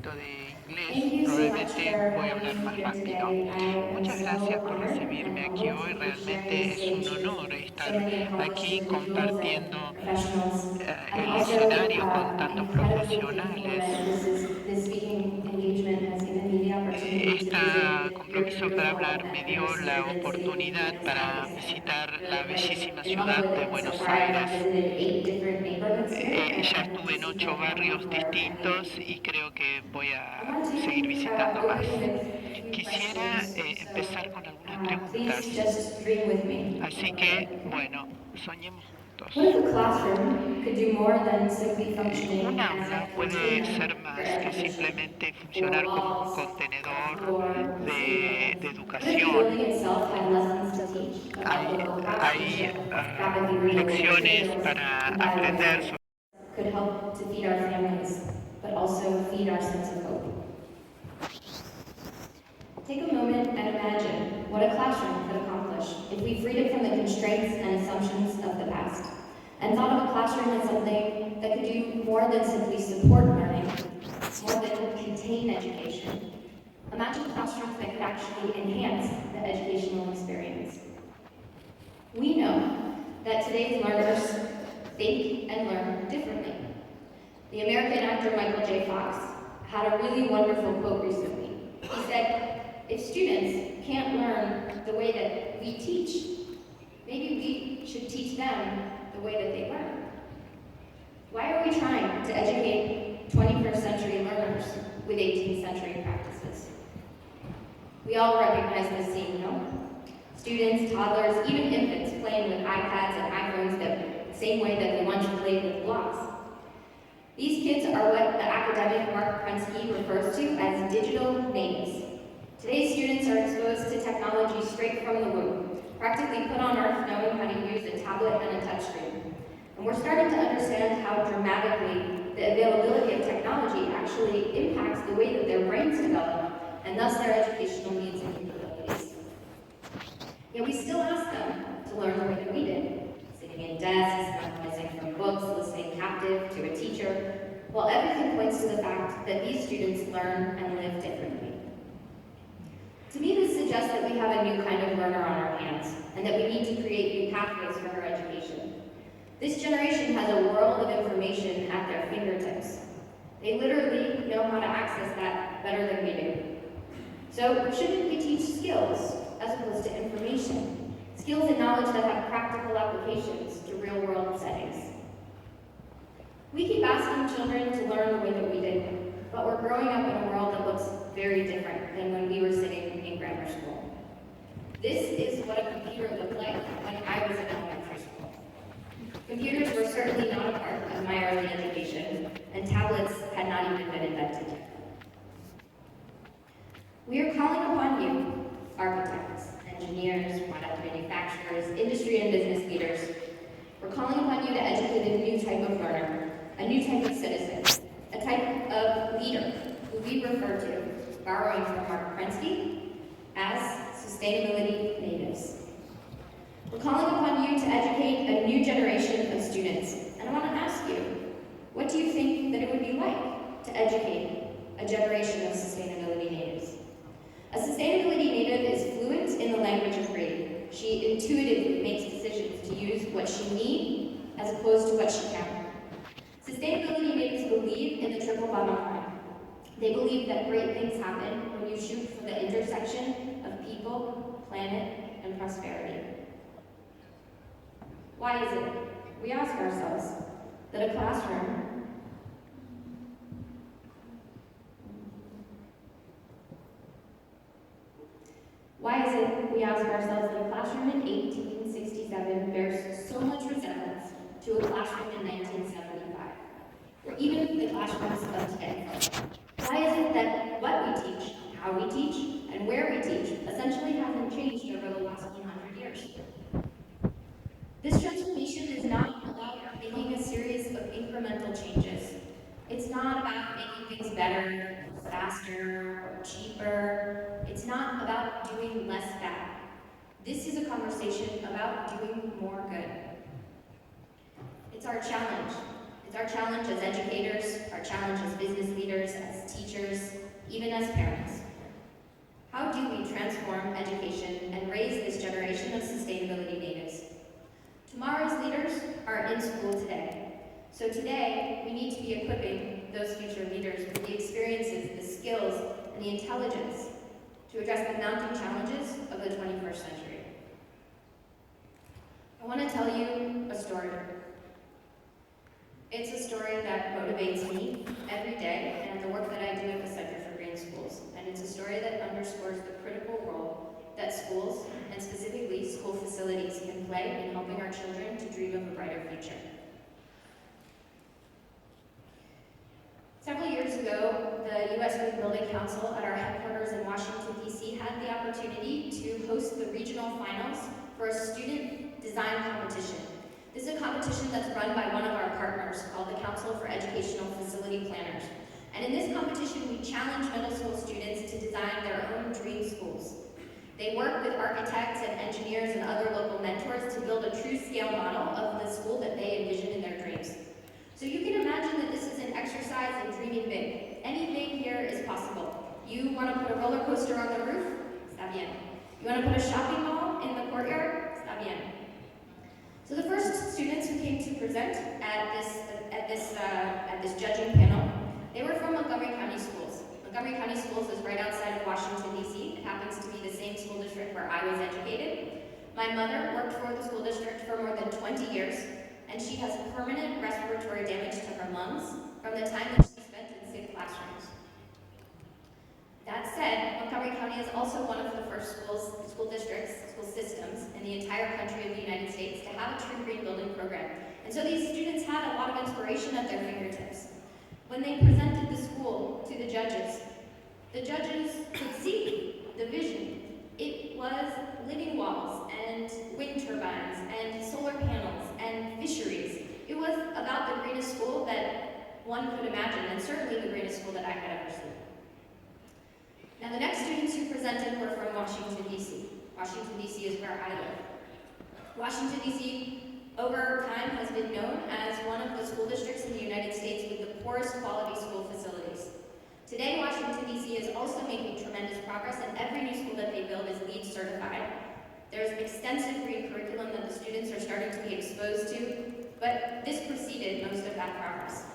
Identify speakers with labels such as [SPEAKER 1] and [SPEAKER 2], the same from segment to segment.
[SPEAKER 1] poquito de inglés,
[SPEAKER 2] Thank you so much
[SPEAKER 1] probablemente
[SPEAKER 2] for
[SPEAKER 1] voy a hablar
[SPEAKER 2] having me
[SPEAKER 1] más
[SPEAKER 2] here
[SPEAKER 1] rápido.
[SPEAKER 2] today. I am
[SPEAKER 1] Muchas
[SPEAKER 2] so
[SPEAKER 1] gracias por
[SPEAKER 2] honored
[SPEAKER 1] recibirme
[SPEAKER 2] and
[SPEAKER 1] aquí
[SPEAKER 2] humbled
[SPEAKER 1] hoy.
[SPEAKER 2] to be sharing this
[SPEAKER 1] Realmente es un
[SPEAKER 2] stage
[SPEAKER 1] honor
[SPEAKER 2] with so
[SPEAKER 1] estar
[SPEAKER 2] many accomplished
[SPEAKER 1] aquí
[SPEAKER 2] individuals
[SPEAKER 1] compartiendo
[SPEAKER 2] and professionals. I'm
[SPEAKER 1] el
[SPEAKER 2] also
[SPEAKER 1] escenario con tantos
[SPEAKER 2] incredibly thankful
[SPEAKER 1] profesionales.
[SPEAKER 2] that this speaking engagement has given me the opportunity to
[SPEAKER 1] Este
[SPEAKER 2] visit your
[SPEAKER 1] compromiso para
[SPEAKER 2] beautiful
[SPEAKER 1] hablar me
[SPEAKER 2] and
[SPEAKER 1] dio la
[SPEAKER 2] inner-spirited city of
[SPEAKER 1] oportunidad
[SPEAKER 2] Buenos
[SPEAKER 1] para
[SPEAKER 2] Aires.
[SPEAKER 1] visitar
[SPEAKER 2] Really
[SPEAKER 1] la
[SPEAKER 2] quite
[SPEAKER 1] bellísima
[SPEAKER 2] in love
[SPEAKER 1] ciudad
[SPEAKER 2] with
[SPEAKER 1] de
[SPEAKER 2] it so
[SPEAKER 1] Buenos
[SPEAKER 2] far. I have
[SPEAKER 1] Aires.
[SPEAKER 2] visited 8 different neighborhoods here, and
[SPEAKER 1] Ya
[SPEAKER 2] I hope
[SPEAKER 1] estuve
[SPEAKER 2] to
[SPEAKER 1] en
[SPEAKER 2] see
[SPEAKER 1] 8
[SPEAKER 2] my family
[SPEAKER 1] barrios
[SPEAKER 2] before I leave.
[SPEAKER 1] distintos y creo que voy
[SPEAKER 2] I
[SPEAKER 1] a
[SPEAKER 2] want
[SPEAKER 1] seguir
[SPEAKER 2] to
[SPEAKER 1] visitando más.
[SPEAKER 2] open with a few
[SPEAKER 1] Quisiera
[SPEAKER 2] questions,
[SPEAKER 1] empezar
[SPEAKER 2] so
[SPEAKER 1] con algunas preguntas,
[SPEAKER 2] please just dream with me a
[SPEAKER 1] así
[SPEAKER 2] little
[SPEAKER 1] que,
[SPEAKER 2] bit.
[SPEAKER 1] bueno, soñemos juntos.
[SPEAKER 2] What if a classroom could do more than simply
[SPEAKER 1] Un
[SPEAKER 2] functioning as
[SPEAKER 1] aula
[SPEAKER 2] a
[SPEAKER 1] puede
[SPEAKER 2] container
[SPEAKER 1] ser
[SPEAKER 2] for
[SPEAKER 1] más que
[SPEAKER 2] education?
[SPEAKER 1] simplemente
[SPEAKER 2] Four
[SPEAKER 1] funcionar como un
[SPEAKER 2] walls, a
[SPEAKER 1] contenedor
[SPEAKER 2] floor, a ceiling.
[SPEAKER 1] de
[SPEAKER 2] What if the
[SPEAKER 1] educación.
[SPEAKER 2] building itself had lessons to teach about
[SPEAKER 1] Hay,
[SPEAKER 2] local
[SPEAKER 1] hay
[SPEAKER 2] craftsmanship, rapidly renewable
[SPEAKER 1] lecciones
[SPEAKER 2] materials,
[SPEAKER 1] para
[SPEAKER 2] and
[SPEAKER 1] aprender
[SPEAKER 2] biodynamic?
[SPEAKER 1] sobre
[SPEAKER 2] Could help to feed our families, but also feed our sense of hope. Take a moment and imagine what a classroom could accomplish if we freed it from the constraints and assumptions of the past, and thought of a classroom as something that could do more than simply support learning, more than contain education. Imagine classrooms that could actually enhance the educational experience. We know that today's learners think and learn differently. The American actor Michael J. Fox had a really wonderful quote recently. He said, "If students can't learn the way that we teach, maybe we should teach them the way that they learn." Why are we trying to educate 21st century learners with 18th century practices? We all recognize this scene, no? Students, toddlers, even infants playing with iPads and iPhones the same way that we once played with blocks. These kids are what the academic Mark Prensky refers to as digital natives. Today's students are exposed to technology straight from the womb, practically put on earth knowing how to use a tablet and a touchscreen. And we're starting to understand how dramatically the availability of technology actually impacts the way that their brains develop, and thus their educational needs and capabilities. Yet we still ask them to learn the way that we did, sitting in desks, memorizing from books, listening captive to a teacher, while everything points to the fact that these students learn and live differently. To me, this suggests that we have a new kind of learner on our hands, and that we need to create new pathways for her education. This generation has a world of information at their fingertips. They literally know how to access that better than we do. So shouldn't we teach skills as opposed to information? Skills and knowledge that have practical applications to real-world settings. We keep asking children to learn the way that we did, but we're growing up in a world that looks very different than when we were sitting in grammar school. This is what a computer looked like when I was in elementary school. Computers were certainly not a part of my early education, and tablets had not even been invented yet. We are calling upon you, architects, engineers, product manufacturers, industry and business leaders. We're calling upon you to educate a new type of learner, a new type of citizen, a type of leader who we refer to, borrowing from Mark Prensky, as sustainability natives. We're calling upon you to educate a new generation of students, and I want to ask you, what do you think that it would be like to educate a generation of sustainability natives? A sustainability native is fluent in the language of reading. She intuitively makes decisions to use what she needs as opposed to what she can. Sustainability natives believe in the triple bottom line. They believe that great things happen when you shoot for the intersection of people, planet, and prosperity. Why is it, we ask ourselves, that a classroom Why is it, we ask ourselves, that a classroom in 1867 bears so much resemblance to a classroom in 1975, or even the classrooms of today? Why is it that what we teach, how we teach, and where we teach essentially hasn't changed over the last 100 years? This transformation is not about making a series of incremental changes. It's not about making things better, faster, or cheaper. It's not about doing less bad. This is a conversation about doing more good. It's our challenge. It's our challenge as educators, our challenge as business leaders, as teachers, and the intelligence to address the mounting challenges of the 21st century. I want to tell you a story. It's a story that motivates me every day and the work that I do at the Center for Green Schools. And it's a story that underscores the critical role that schools, and specifically school facilities, can play in helping our children to dream of a brighter future. Several years ago, the U.S. Green Building Council at our headquarters in Washington, D.C. had the opportunity to host the regional finals for a student design competition. This is a competition that's run by one of our partners called the Council for Educational Facility Planners. And in this competition, we challenge middle school students to design their own dream schools. They work with architects and engineers and other local mentors to build a true scale model of the school that they envision in their dreams. So you can imagine that this is an exercise in dreaming big. Anything here is possible. You want to put a roller coaster on the roof? Está bien. You want to put a shopping mall in the courtyard? Está bien. So the first students who came to present at this judging panel, they were from Montgomery County Schools. Montgomery County Schools is right outside of Washington, D.C. It happens to be the same school district where I was educated. My mother worked for the school district for more than 20 years, and she has permanent respiratory damage to her lungs from the time that she spent in sick classrooms. That said, Montgomery County is also one of the first school districts, school systems in the entire country of the United States to have a true green building program. And so these students had a lot of inspiration at their fingertips. When they presented the school to the judges could see the vision. It was living walls and wind turbines and solar panels and fisheries. It was about the greenest school that one could imagine, and certainly the greenest school that I had ever seen. Now the next students who presented were from Washington, D.C. Washington, D.C. is where I live. Washington, D.C. over time has been known as one of the school districts in the United States with the poorest quality school facilities. Today, Washington, D.C. is also making tremendous progress, and every new school that they build is LEED certified. There's extensive green curriculum that the students are starting to be exposed to, but this preceded most of that progress.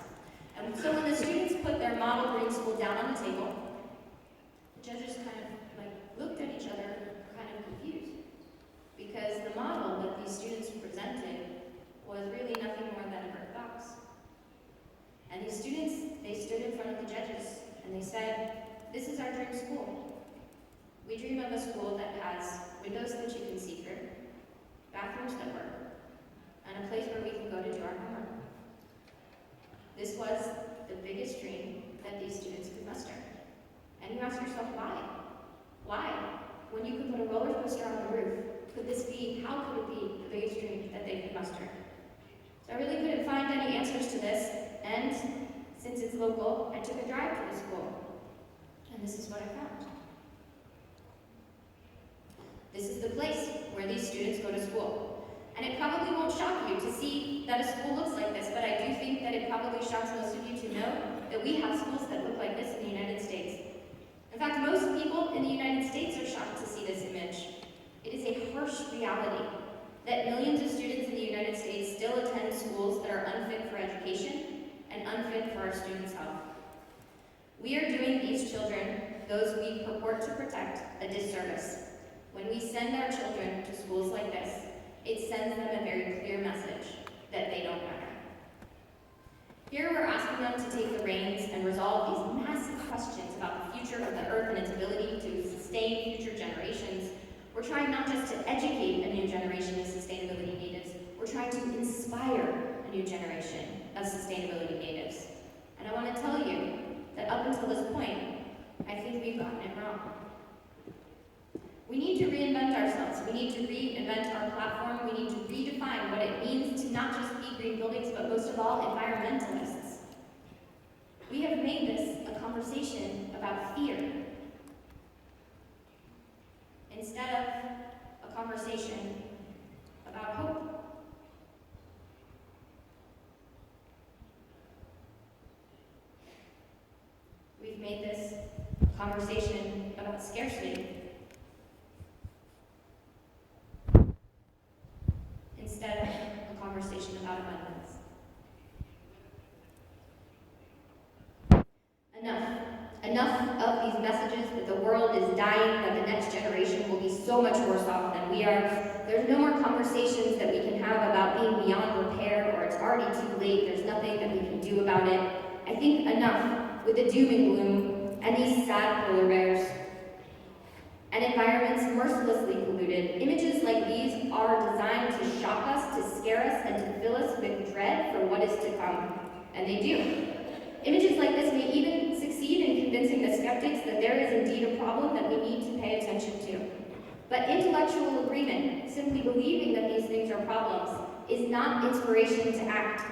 [SPEAKER 2] And so when the students put their model green school down on the table, the judges kind of looked at each other kind of confused, because the model that these students presented was really nothing more than a brick box. And these students, they stood in front of the judges and they said, "This is our dream school. We dream of a school that has windows that you can see through, bathrooms that work, and a place where we can go to do our homework." This was the biggest dream that these students could muster. And you ask yourself, why? Why? When you could put a roller coaster on the roof, how could it be the biggest dream that they could muster? So I really couldn't find any answers to this, and since it's local, I took a drive to the school, and this is what I found. This is the place where these students go to school. And it probably won't shock you to see that a school looks like this, but I do think that it probably shocks most of you to know that we have schools that look like this in the United States. In fact, most people in the United States are shocked to see this image. It is a harsh reality that millions of students in the United States still attend schools that are unfit for education and unfit for our students' health. We are doing these children, those we purport to protect, a disservice. When we send our children to schools like this, it sends them a very clear message that they don't matter. Here we're asking them to take the reins and resolve these massive questions about the future of the earth and its ability to sustain future generations. We're trying not just to educate a new generation of sustainability natives, we're trying to inspire a new generation of sustainability natives. And I want to tell you that up until this point, I think we've gotten it wrong. We need to reinvent ourselves. We need to reinvent our platform. We need to redefine what it means to not just be green buildings, but most of all, environmentalists. We have made this a conversation about fear instead of a conversation about hope. We've made this a conversation about scarcity instead of a conversation about abundance. Enough Enough of these messages that the world is dying, that the next generation will be so much worse off than we are. There's no more conversations that we can have about being beyond repair or it's already too late, there's nothing that we can do about it. I think enough with the doom and gloom and these sad polar bears and environments mercilessly polluted. Images like these are designed to shock us, to scare us, and to fill us with dread for what is to come. And they do. Images like this may even succeed in convincing the skeptics that there is indeed a problem that we need to pay attention to. But intellectual agreement, simply believing that these things are problems, is not inspiration to act.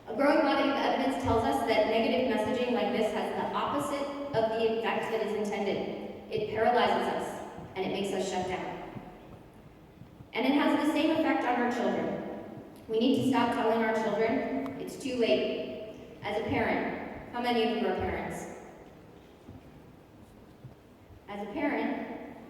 [SPEAKER 2] A growing body of evidence tells us that negative messaging like this has the opposite of the effect that is intended. It paralyzes us, and it makes us shut down. And it has the same effect on our children. We need to stop telling our children, it's too late. As a parent, how many of you are parents? As a parent,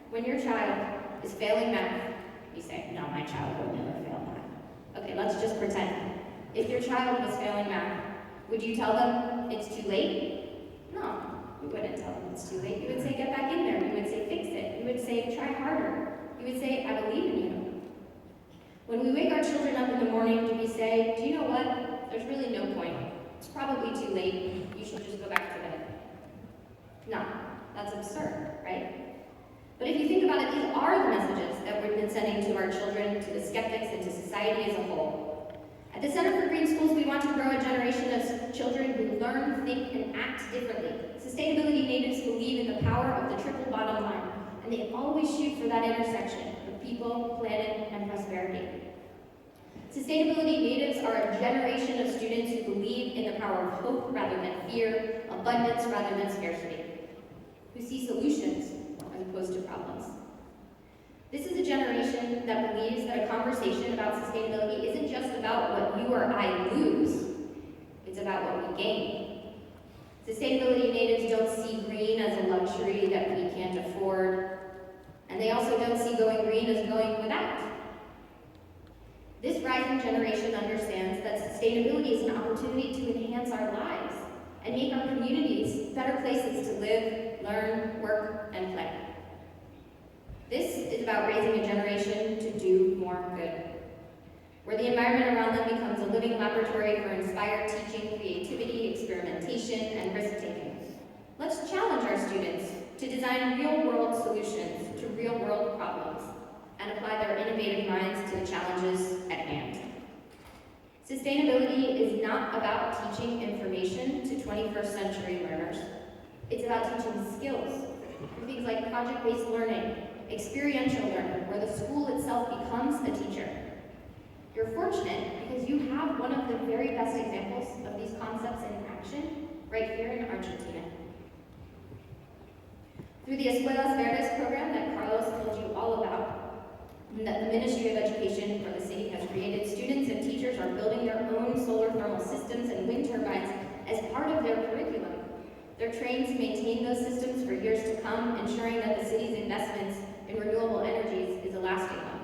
[SPEAKER 2] when your child is failing math, you say, no, my child will never fail math. Okay, let's just pretend. If your child was failing math, would you tell them it's too late? No, you wouldn't tell them it's too late. You would say, get back in there. You would say, fix it. You would say, try harder. You would say, I believe in you. When we wake our children up in the morning, do we say, do you know what? There's really no point. It's probably too late. You should just go back to bed. No, that's absurd, right? But if you think about it, these are the messages that we've been sending to our children, to the skeptics, and to society as a whole. At the Center for Green Schools, we want to grow a generation of children who learn, think, and act differently. Sustainability natives believe in the power of the triple bottom line, and they always shoot for that intersection of people, planet, and prosperity. Sustainability natives are a generation of students who believe in the power of hope rather than fear, abundance rather than scarcity, who see solutions as opposed to problems. This is a generation that believes that a conversation about sustainability isn't just about what you or I lose, it's about what we gain. Sustainability natives don't see green as a luxury that we can't afford, and they also don't see going green as going without. This rising generation understands that sustainability is an opportunity to enhance our lives and make our communities better places to live, learn, work, and play. This is about raising a generation to do more good, where the environment around them becomes a living laboratory for inspired teaching, creativity, experimentation, and risk-taking. Let's challenge our students to design real-world solutions to real-world problems and apply their innovative minds to the challenges at hand. Sustainability is not about teaching information to 21st century learners. It's about teaching skills through things like project-based learning, experiential learning, where the school itself becomes a teacher. You're fortunate because you have one of the very best examples of these concepts in action right here in Argentina. Through the Escuelas Verdes program that Carlos told you all about, that the Ministry of Education for the city has created, students and teachers are building their own solar thermal systems and wind turbines as part of their curriculum. They're trained to maintain those systems for years to come, ensuring that the city's investments in renewable energies is a lasting one.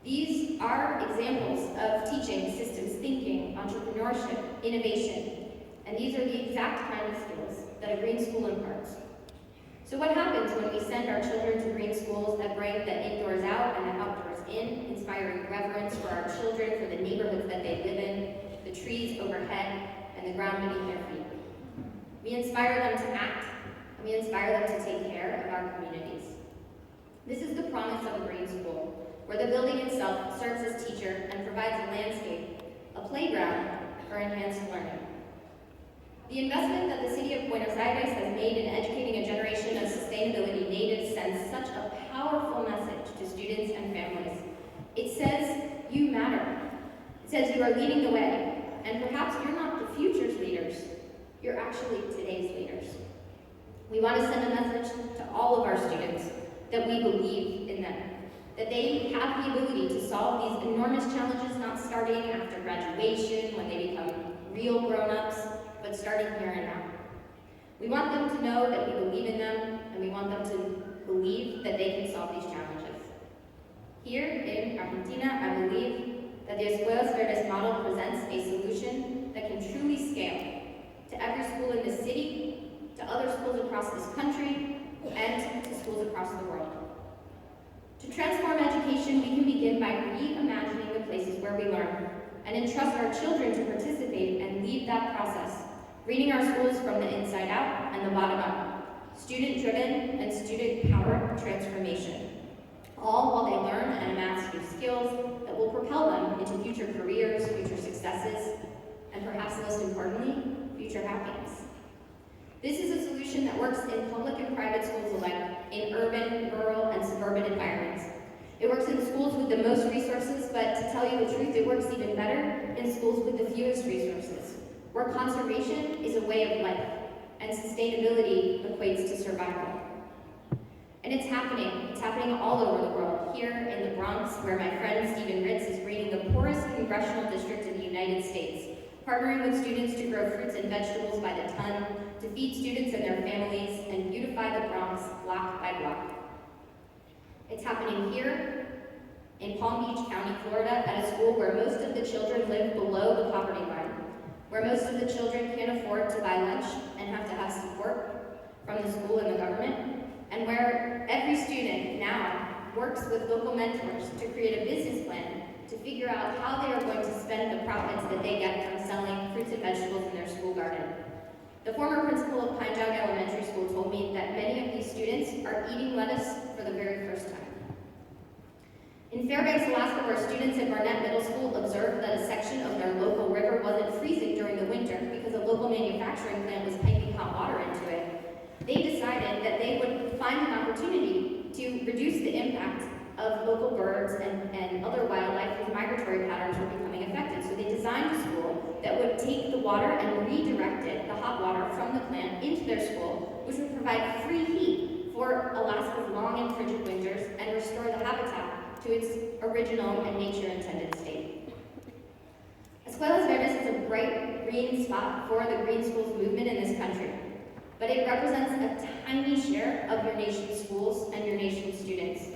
[SPEAKER 2] These are examples of teaching, systems thinking, entrepreneurship, innovation, and these are the exact kind of skills that a green school imparts. So what happens when we send our children to green schools that bring the indoors out and the outdoors in, inspiring reverence for our children, for the neighborhoods that they live in, the trees overhead, and the ground beneath their feet? We inspire them to act, and we inspire them to take care of our communities. This is the promise of a green school, where the building itself serves as teacher and provides a landscape, a playground for enhanced learning. The investment that the city of Buenos Aires has made in educating a generation of sustainability natives sends such a powerful message to students and families. It says, you matter. It says you are leading the way, and perhaps you're not the future's leaders, you're actually today's leaders. We want to send a message to all of our students that we believe in them, that they have the ability to solve these enormous challenges, not starting after graduation when they become real grown-ups, but starting here and now. We want them to know that we believe in them, and we want them to believe that they can solve these challenges. Here in Argentina, I believe that the Escuelas Verdes model presents a solution that can truly scale to every school in the trust our children to participate and lead that process, greening our schools from the inside out and the bottom up, student-driven and student-powered transformation, all while they learn and amass new skills that will propel them into future careers, future successes, and perhaps most importantly, future happiness. This is a solution that works in public and private schools alike, in urban, rural, and suburban environments. It works in schools with the most resources, but to tell you the truth, it works even better in schools with the fewest resources, where conservation is a way of life, and sustainability equates to survival. And it's happening all over the world. Here in the Bronx, where my friend Stephen Ritz is greening the poorest congressional district in the United States, partnering with students to grow fruits and vegetables by the ton, to feed students and their families, and beautify the Bronx block by block. It's happening here in Palm Beach County, Florida, at a school where most of the children live below the poverty line, where most of the children can't afford to buy lunch and have to have support from the school and the government, and where every student now works with local mentors to create a business plan to figure out how they are going to spend the profits that they get from selling fruits and vegetables in their school garden. The former principal of Pine Jog Elementary School told me that many of these students are eating lettuce for the very first time. In Fairbanks, Alaska, where students at Barnett Middle School observed that a section of their local river wasn't freezing during the winter because a local manufacturing plant was piping hot water into it, they decided that they would find an opportunity to reduce the impact of local birds and other wildlife whose migratory patterns were becoming affected. So they designed a school that would take the water and redirect it, the hot water from the plant, into their school, which would provide free heat for Alaska's long and frigid winters and restore the habitat to its original and nature-intended state. Escuelas Verdes is a bright green spot for the green schools movement in this country, but it represents a tiny share of your nation's schools and your nation's students.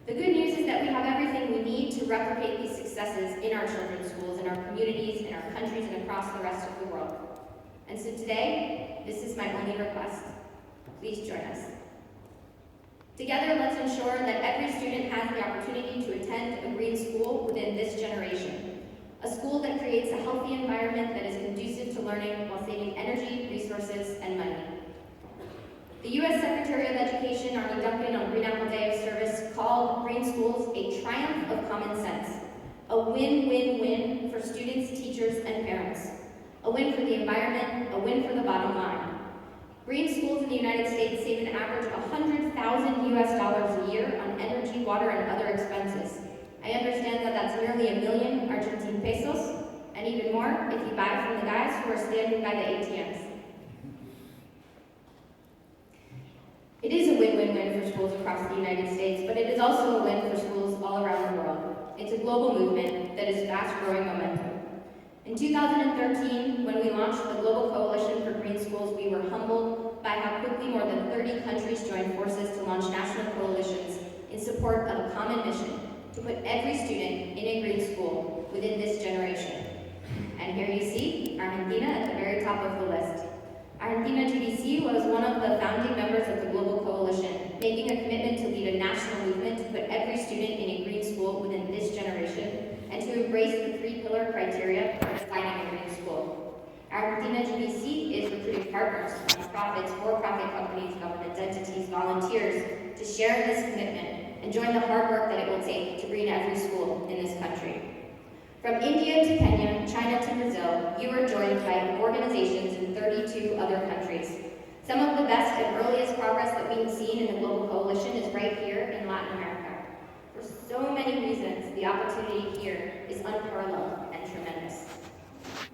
[SPEAKER 2] The good news is that we have everything we need to replicate these successes in our children's schools, in our communities, in our countries, and across the rest of the world. And so today, this is my only request. Please join us. Together, let's ensure that every student has the opportunity to attend a green school within this generation. A school that creates a healthy environment that is conducive to learning while saving energy, resources, and money. The U.S. Secretary of Education, Arne Duncan, on Green Apple Day of Service, called green schools a triumph of common sense, a win-win-win for students, teachers, and parents, a win for the environment, a win for the bottom line. Green schools in the United States save an average of $100,000 US a year on energy, water, and other expenses. I understand that that's nearly $1 million Argentine pesos, and even more if you buy from the guys who are standing by the ATMs. It is a win-win-win for schools across the United States, but it is also a win for schools all around the world. It's a global movement that is fast-growing momentum. In 2013, when we launched the Global Coalition for Green Schools, we were humbled by how quickly more than 30 countries joined forces to launch national coalitions in support of a common mission to put every student in a green school within this generation. And here you see Argentina at the very top of the list. Argentina GDC was one of the founding members of the Global Coalition, making a commitment to lead a national movement to put every student in a green school within this generation, and to embrace the three-pillar criteria for defining a green school. Argentina GDC is recruiting partners, nonprofits, for-profit companies, government entities, volunteers, to share this commitment and join the hard work that it will take to green every school in this country. From India to Kenya, China to Brazil, you are joined by organizations in 32 other countries. Some of the best and earliest progress that we have seen in the Global Coalition is right here in Latin America. For so many reasons, the opportunity here is unparalleled and tremendous.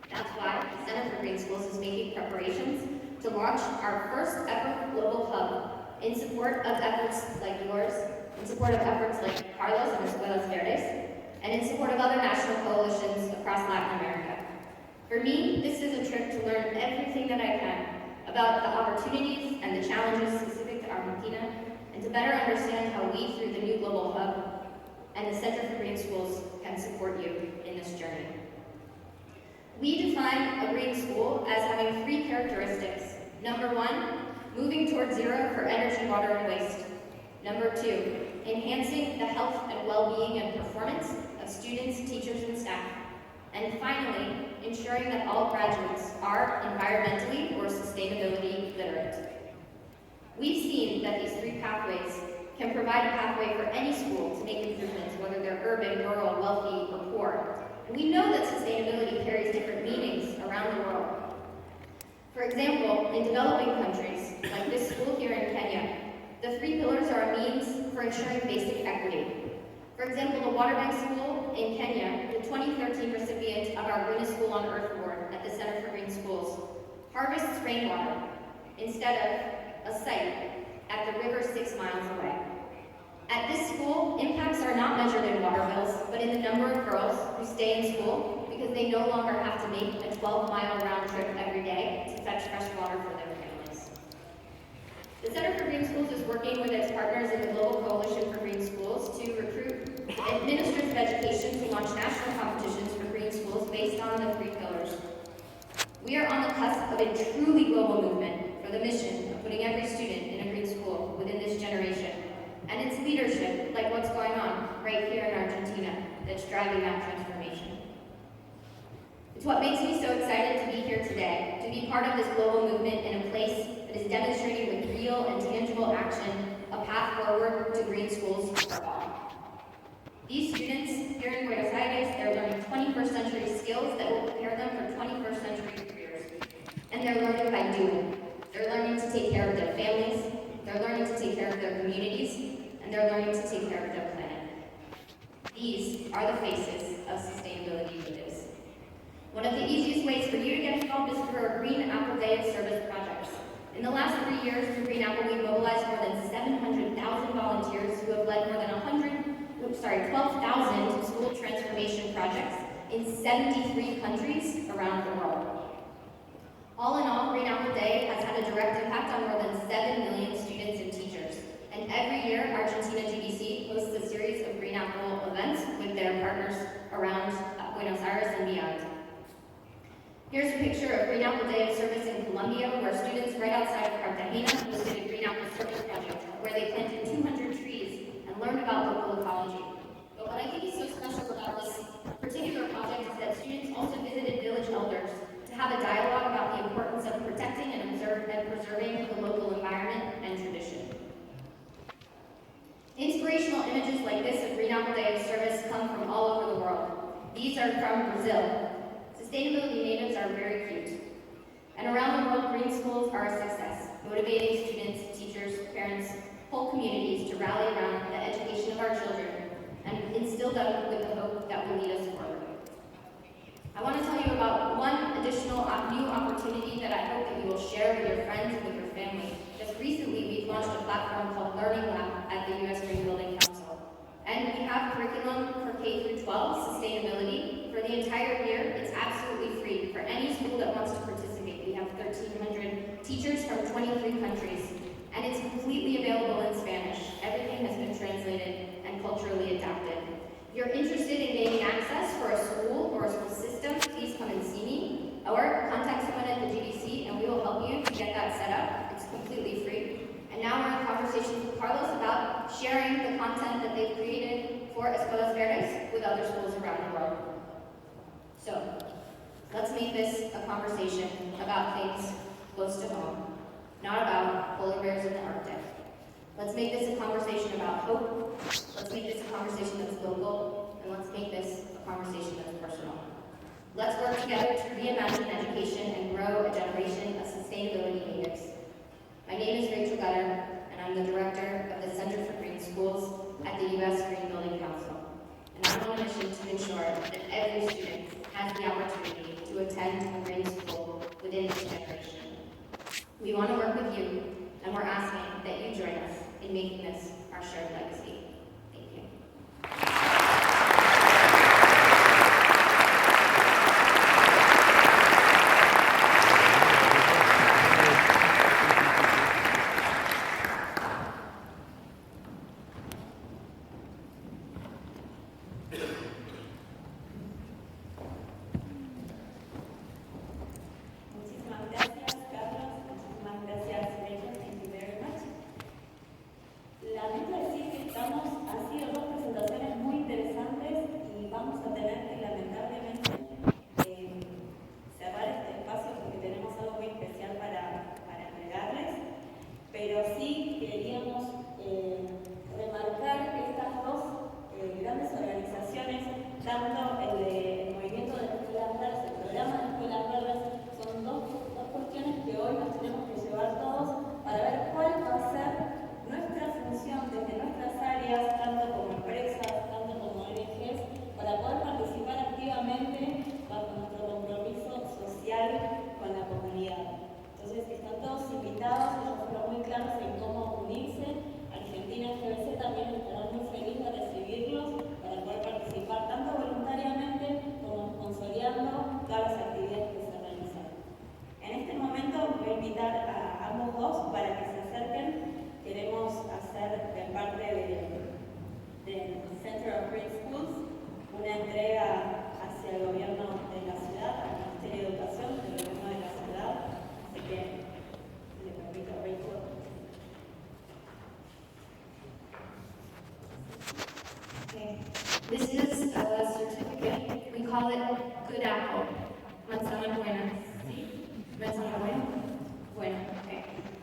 [SPEAKER 2] That's why the Center for Green Schools is making preparations to launch our first ever global hub in support of efforts like yours, in support of efforts like Carlos and Escuelas Verdes, and in support of other national coalitions across Latin America. For me, this is a trip to learn everything that I can about the opportunities and the challenges specific to Argentina, and to better understand how we, through the new Global Hub and the Center for Green Schools, can support you in this journey. We define a green school as having 3 characteristics. Number 1, moving towards zero for energy, water, and waste. Number 2, enhancing the health and well-being and performance of students, teachers, and staff. And finally, ensuring that all graduates are environmentally or sustainability literate. We've seen that these three pathways can provide a pathway for any school to make improvements, whether they're urban, rural, wealthy, or poor. And we know that sustainability carries different meanings around the world. For example, in developing countries, like this school here in Kenya, the three pillars are a means for ensuring basic equity. For example, the Water Bank School in Kenya, the 2013 recipient of our Greenest School on Earth Award at the Center for Green Schools, harvests rainwater instead of a site at the river 6 miles away. At this school, impacts are not measured in water bills, but in the number of girls who stay in school because they no longer have to make a 12-mile round trip every day to fetch fresh water for their families. The Center for Green Schools is working with its partners in the Global Coalition for Green Schools to recruit administrators of education to launch national competitions for green schools based on the three pillars. We are on the cusp of a truly global movement for the mission of putting every student in a green school within this generation. And it's leadership, like what's going on right here in Argentina, that's driving that transformation. It's what makes me so excited to be here today, to be part of this global movement in a place that is demonstrating with real and tangible action a path forward to green schools for all. These students here in Buenos Aires, they're learning 21st century skills that will prepare them for 21st century careers. And they're learning by doing. They're learning to take care of their families, they're learning to take care of their communities, and they're learning to take care of their planet. These are the faces of sustainability leaders. One of the easiest ways for you to get involved is through our Green Apple Day of Service projects. In the last 3 years, through Green Apple, we've mobilized more than 700,000 volunteers who have led more than 12,000 school transformation projects in 73 countries around the world. All in all, Green Apple Day has had a direct impact on more than 7 million students and teachers. And every year, Argentina GDC hosts a series of Green Apple events with their partners around Buenos Aires and beyond. Here's a picture of Green Apple Day of Service in Colombia, where students right outside of Cartagena hosted a Green Apple Service project, where they planted 200 trees and learned about local ecology. But what I think is so special about this particular project is that students also visited village elders to have a dialogue about the importance of protecting and preserving the local environment and tradition. Inspirational images like this of Green Apple Day of Service come from all over the world. These are from Brazil. Sustainability natives are very cute. And around the world, green schools are a success, motivating students, teachers, parents, whole communities to rally around the education of our children and instill them with the hope that will lead us forward. I want to tell you about one additional new opportunity that I hope that you will share with your friends and with your family. Just recently, we've launched a platform called Learning Lab at the U.S. Green Building Council. And we have curriculum for K through 12 sustainability for the entire year. It's absolutely free for any school that wants to participate. We have 1,300 teachers from 23 countries, and it's completely available in Spanish. Everything has been translated and culturally adapted. If you're interested in gaining access for a school or a school system, please come and see me, or contact someone at the GDC, and we will help you to get that set up. It's completely free. And now we're in conversations with Carlos about sharing the content that they've created for Escuelas Verdes with other schools around the world. So, let's make this a conversation about things close to home, not about polar bears in the Arctic. Let's make this a conversation about hope. Let's make this a conversation that's local, and let's make this a conversation that's personal. Let's work together to reimagine education and grow a generation of sustainability natives. My name is Rachel Gutter, and I'm the director of the Center for Green Schools at the U.S. Green Building Council. And I'm on a mission to ensure that every student has the opportunity to attend a green school within this generation. We want to work with you, and we're asking that you join us in making this our shared legacy. Thank you.
[SPEAKER 3] Lamento decir que estamos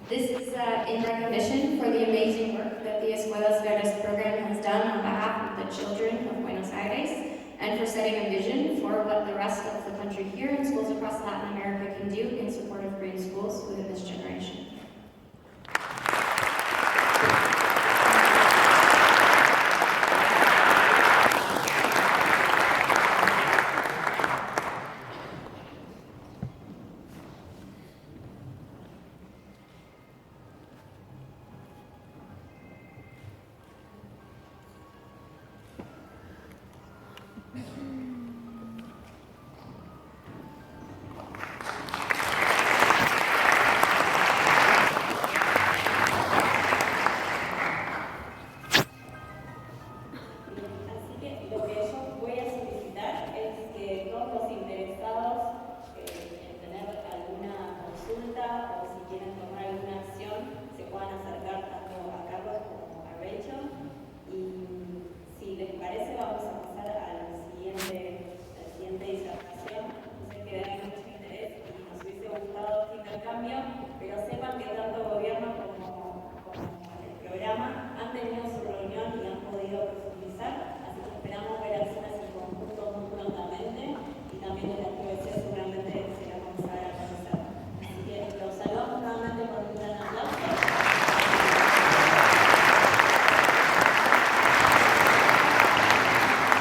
[SPEAKER 2] This is in recognition for the amazing work that the Escuelas Verdes program has done on behalf of the children of Buenos Aires and for setting a vision for what the rest of the country here and schools across Latin America can do in support of green schools within this generation.
[SPEAKER 3] Pero